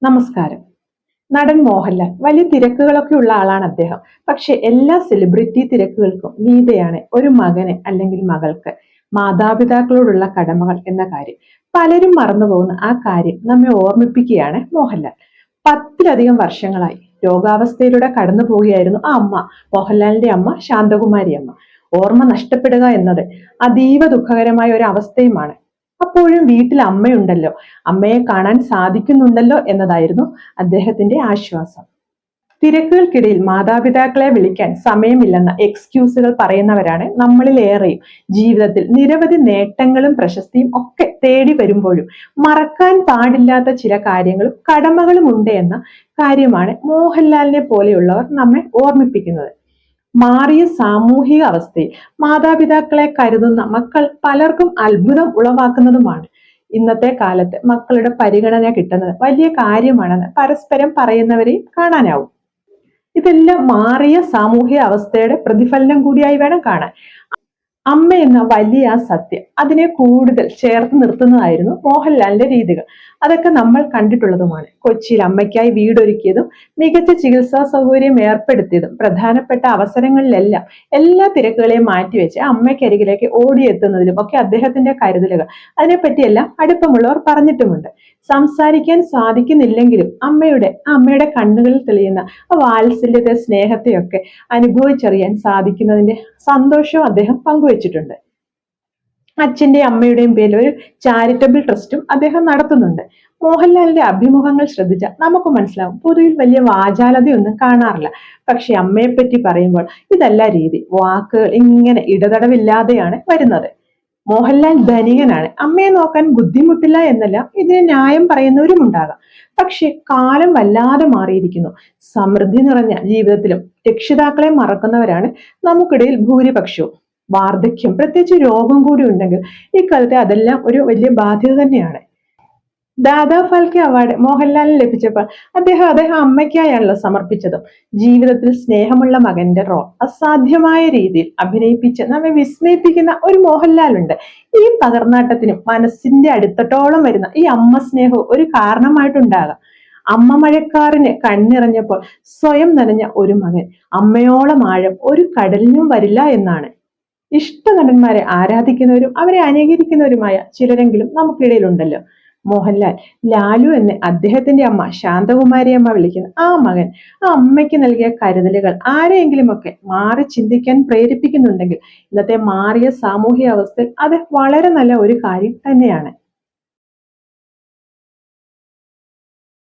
നമസ്കാരം. നടൻ മോഹൻലാൽ വലിയ തിരക്കുകളൊക്കെ ഉള്ള ആളാണ് അദ്ദേഹം. പക്ഷെ എല്ലാ സെലിബ്രിറ്റി തിരക്കുകൾക്കും മീതെയാണ് ഒരു മകന് അല്ലെങ്കിൽ മകൾക്ക് മാതാപിതാക്കളോടുള്ള കടമകൾ എന്ന കാര്യം. പലരും മറന്നുപോകുന്ന ആ കാര്യം നമ്മെ ഓർമ്മിപ്പിക്കുകയാണ് മോഹൻലാൽ. 10ലധികം വർഷങ്ങളായി രോഗാവസ്ഥയിലൂടെ കടന്നു പോവുകയായിരുന്നു ആ അമ്മ, മോഹൻലാലിന്റെ അമ്മ ശാന്തകുമാരി അമ്മ. ഓർമ്മ നഷ്ടപ്പെടുക എന്നത് അതീവ ദുഃഖകരമായ ഒരു അവസ്ഥയുമാണ്. അപ്പോഴും വീട്ടിൽ അമ്മയുണ്ടല്ലോ, അമ്മയെ കാണാൻ സാധിക്കുന്നുണ്ടല്ലോ എന്നതായിരുന്നു അദ്ദേഹത്തിന്റെ ആശ്വാസം. തിരക്കുകൾക്കിടയിൽ മാതാപിതാക്കളെ വിളിക്കാൻ സമയമില്ലെന്ന എക്സ്ക്യൂസുകൾ പറയുന്നവരാണ് നമ്മളിലേറെയും. ജീവിതത്തിൽ നിരവധി നേട്ടങ്ങളും പ്രശസ്തിയും ഒക്കെ തേടി വരുമ്പോഴും മറക്കാൻ പാടില്ലാത്ത ചില കാര്യങ്ങളും കടമകളും ഉണ്ട് എന്ന കാര്യമാണ് മോഹൻലാലിനെ പോലെയുള്ളവർ നമ്മെ ഓർമ്മിപ്പിക്കുന്നത്. മാറിയ സാമൂഹിക അവസ്ഥയിൽ മാതാപിതാക്കളെ കരുതുന്ന മക്കൾ പലർക്കും അത്ഭുതം ഉളവാക്കുന്നതുമാണ്. ഇന്നത്തെ കാലത്ത് മക്കളുടെ പരിഗണന കിട്ടുന്നത് വലിയ കാര്യമാണെന്ന് പരസ്പരം പറയുന്നവരെയും കാണാനാവും. ഇതെല്ലാം മാറിയ സാമൂഹിക അവസ്ഥയുടെ പ്രതിഫലനം കൂടിയായി വേണം കാണാൻ. അമ്മ എന്ന വലിയ ആ സത്യം, അതിനെ കൂടുതൽ ചേർത്ത് നിർത്തുന്നതായിരുന്നു മോഹൻലാലിന്റെ രീതികൾ. അതൊക്കെ നമ്മൾ കണ്ടിട്ടുള്ളതുമാണ്. കൊച്ചിയിൽ അമ്മയ്ക്കായി വീടൊരുക്കിയതും മികച്ച ചികിത്സാ സൗകര്യം ഏർപ്പെടുത്തിയതും പ്രധാനപ്പെട്ട അവസരങ്ങളിലെല്ലാം എല്ലാ തിരക്കുകളെയും മാറ്റിവെച്ച് അമ്മയ്ക്കരികിലേക്ക് ഓടിയെത്തുന്നതിലും ഒക്കെ അദ്ദേഹത്തിന്റെ കരുതലുകൾ, അതിനെപ്പറ്റിയെല്ലാം അടുപ്പമുള്ളവർ പറഞ്ഞിട്ടുമുണ്ട്. സംസാരിക്കാൻ സാധിക്കുന്നില്ലെങ്കിലും അമ്മയുടെ കണ്ണുകളിൽ തെളിയുന്ന ആ വാത്സല്യത്തെ, സ്നേഹത്തെയൊക്കെ അനുഭവിച്ചറിയാൻ സാധിക്കുന്നതിന്റെ സന്തോഷവും അദ്ദേഹം പങ്കുവച്ചിട്ടുണ്ട്. അച്ഛന്റെയും അമ്മയുടെയും പേരിൽ ഒരു ചാരിറ്റബിൾ ട്രസ്റ്റും അദ്ദേഹം നടത്തുന്നുണ്ട്. മോഹൻലാലിന്റെ അഭിമുഖങ്ങൾ ശ്രദ്ധിച്ചാൽ നമുക്ക് മനസ്സിലാവും, പൊതുവിൽ വലിയ വാചാലതയൊന്നും കാണാറില്ല. പക്ഷെ അമ്മയെപ്പറ്റി പറയുമ്പോൾ ഇതല്ല രീതി. വാക്കുകൾ ഇങ്ങനെ ഇടതടവില്ലാതെയാണ് വരുന്നത്. മോഹൻലാൽ ധനികനാണ്, അമ്മയെ നോക്കാൻ ബുദ്ധിമുട്ടില്ല എന്നല്ല ഇതിന് ന്യായം പറയുന്നവരും ഉണ്ടാകാം. പക്ഷെ കാലം വല്ലാതെ മാറിയിരിക്കുന്നു. സമൃദ്ധി നിറഞ്ഞ ജീവിതത്തിലും രക്ഷിതാക്കളെ മറക്കുന്നവരാണ് നമുക്കിടയിൽ ഭൂരിപക്ഷവും. വാർദ്ധക്യം, പ്രത്യേകിച്ച് രോഗം കൂടി ഉണ്ടെങ്കിൽ ഇക്കാലത്തെ അതെല്ലാം ഒരു വലിയ ബാധ്യത തന്നെയാണ്. ദാദാ ഫാൽക്കെ അവാർഡ് മോഹൻലാലിന് ലഭിച്ചപ്പോൾ അദ്ദേഹം അമ്മയ്ക്കായാണല്ലോ സമർപ്പിച്ചതും. ജീവിതത്തിൽ സ്നേഹമുള്ള മകന്റെ റോൾ അസാധ്യമായ രീതിയിൽ അഭിനയിപ്പിച്ച് നമ്മെ വിസ്മയിപ്പിക്കുന്ന ഒരു മോഹൻലാൽ ഉണ്ട്. ഈ പകർന്നാട്ടത്തിനും മനസ്സിന്റെ അടുത്തട്ടോളം വരുന്ന ഈ അമ്മ സ്നേഹവും ഒരു കാരണമായിട്ടുണ്ടാകാം. അമ്മ മഴക്കാറിന് കണ്ണിറഞ്ഞപ്പോൾ സ്വയം നനഞ്ഞ ഒരു മകൻ അമ്മയോളം ആഴം ഒരു കടലിനും വരില്ല എന്നാണ്. ഇഷ്ട നടന്മാരെ ആരാധിക്കുന്നവരും അവരെ അനുകരിക്കുന്നവരുമായ ചിലരെങ്കിലും നമുക്കിടയിലുണ്ടല്ലോ. മോഹൻലാൽ ലാലു എന്ന് അദ്ദേഹത്തിന്റെ അമ്മ ശാന്തകുമാരി അമ്മ വിളിക്കുന്ന ആ മകൻ, ആ അമ്മയ്ക്ക് നൽകിയ കരുതലുകൾ ആരെയെങ്കിലും ഒക്കെ മാറി ചിന്തിക്കാൻ പ്രേരിപ്പിക്കുന്നുണ്ടെങ്കിൽ ഇന്നത്തെ മാറിയ സാമൂഹിക അവസ്ഥയിൽ അത് വളരെ നല്ല ഒരു കാര്യം തന്നെയാണ്.